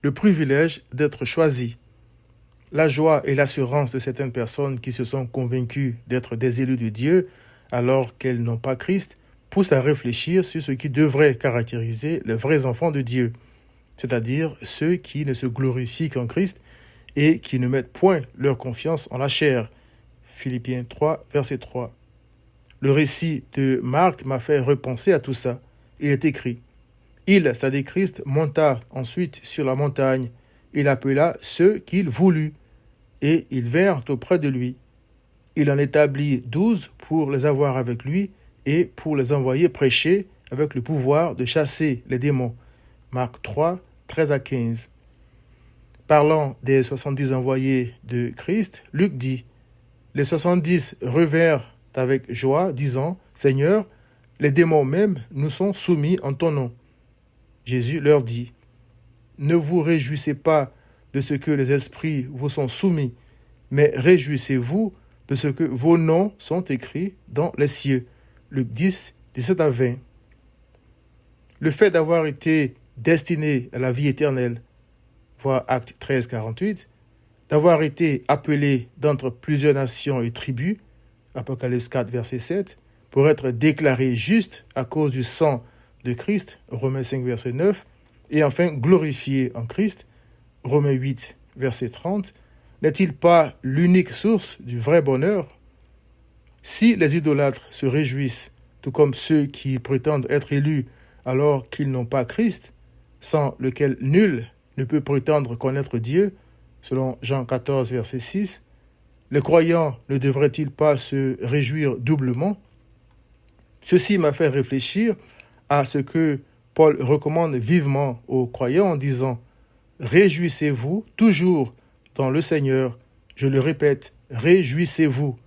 le privilège d'être choisi. La joie et l'assurance de certaines personnes qui se sont convaincues d'être des élus de Dieu alors qu'elles n'ont pas Christ poussent à réfléchir sur ce qui devrait caractériser les vrais enfants de Dieu, c'est-à-dire ceux qui ne se glorifient qu'en Christ et qui ne mettent point leur confiance en la chair. Philippiens 3, verset 3. Le récit de Marc m'a fait repenser à tout ça. Il est écrit: Il, c'est-à-dire Christ, monta ensuite sur la montagne. Il appela ceux qu'il voulut, et ils vinrent auprès de lui. Il en établit 12 pour les avoir avec lui et pour les envoyer prêcher avec le pouvoir de chasser les démons. Marc 3, 13 à 15. Parlant des 70 envoyés de Christ, Luc dit: Les 70 revinrent avec joie, disant: Seigneur, les démons même nous sont soumis en ton nom. Jésus leur dit: Ne vous réjouissez pas de ce que les esprits vous sont soumis, mais réjouissez-vous de ce que vos noms sont écrits dans les cieux. Luc 10, 17 à 20. Le fait d'avoir été destiné à la vie éternelle, voir Acte 13, 48, d'avoir été appelé d'entre plusieurs nations et tribus, Apocalypse 4, verset 7, pour être déclaré juste à cause du sang de Christ, Romains 5, verset 9, et enfin glorifié en Christ, Romains 8, verset 30, n'est-il pas l'unique source du vrai bonheur? Si les idolâtres se réjouissent, tout comme ceux qui prétendent être élus alors qu'ils n'ont pas Christ, sans lequel nul ne peut prétendre connaître Dieu, selon Jean 14, verset 6, les croyants ne devraient-ils pas se réjouir doublement? Ceci m'a fait réfléchir à ce que Paul recommande vivement aux croyants en disant: Réjouissez-vous toujours dans le Seigneur. Je le répète, réjouissez-vous.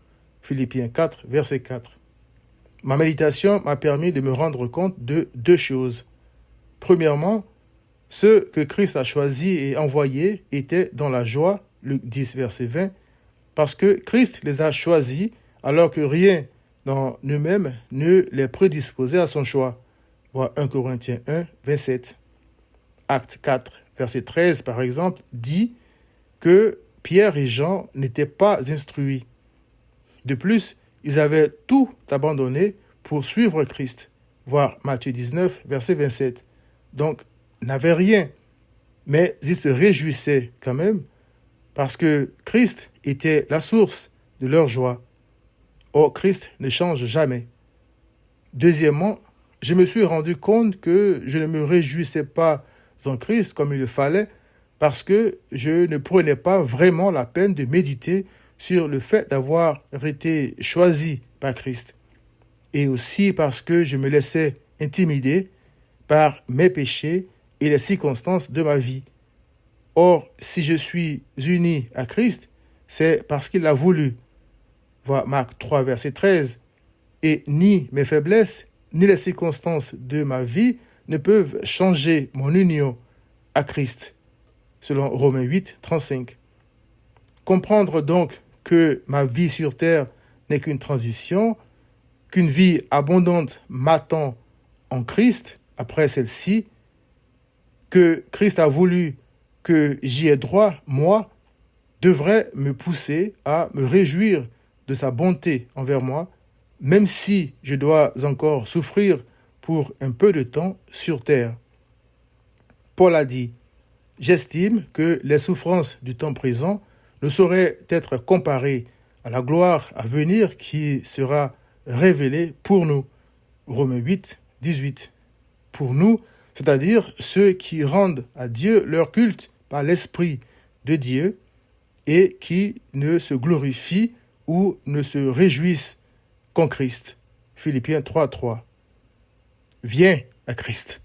Philippiens 4, verset 4. Ma méditation m'a permis de me rendre compte de deux choses. Premièrement, ceux que Christ a choisis et envoyés étaient dans la joie, Luc 10, verset 20, parce que Christ les a choisis alors que rien dans eux-mêmes ne les prédisposait à son choix. Voir 1 Corinthiens 1, 27. Acte 4, verset 13, par exemple, dit que Pierre et Jean n'étaient pas instruits. De plus, ils avaient tout abandonné pour suivre Christ. Voir Matthieu 19, verset 27. Donc, n'avaient rien, mais ils se réjouissaient quand même parce que Christ était la source de leur joie. Or, Christ ne change jamais. Deuxièmement, je me suis rendu compte que je ne me réjouissais pas en Christ comme il le fallait parce que je ne prenais pas vraiment la peine de méditer sur le fait d'avoir été choisi par Christ. Et aussi parce que je me laissais intimider par mes péchés et les circonstances de ma vie. Or, si je suis uni à Christ, c'est parce qu'il l'a voulu. Voir Marc 3, verset 13. Et ni mes faiblesses, ni les circonstances de ma vie ne peuvent changer mon union à Christ, selon Romains 8, 35. Comprendre donc que ma vie sur terre n'est qu'une transition, qu'une vie abondante m'attend en Christ après celle-ci, que Christ a voulu que j'y ai droit, moi, devrait me pousser à me réjouir de sa bonté envers moi, même si je dois encore souffrir pour un peu de temps sur terre. Paul a dit: J'estime que les souffrances du temps présent ne sauraient être comparées à la gloire à venir qui sera révélée pour nous. Romains 8, 18. Pour nous, c'est-à-dire ceux qui rendent à Dieu leur culte par l'Esprit de Dieu et qui ne se glorifient ou ne se réjouissent qu'en Christ. Philippiens 3, 3. Viens à Christ.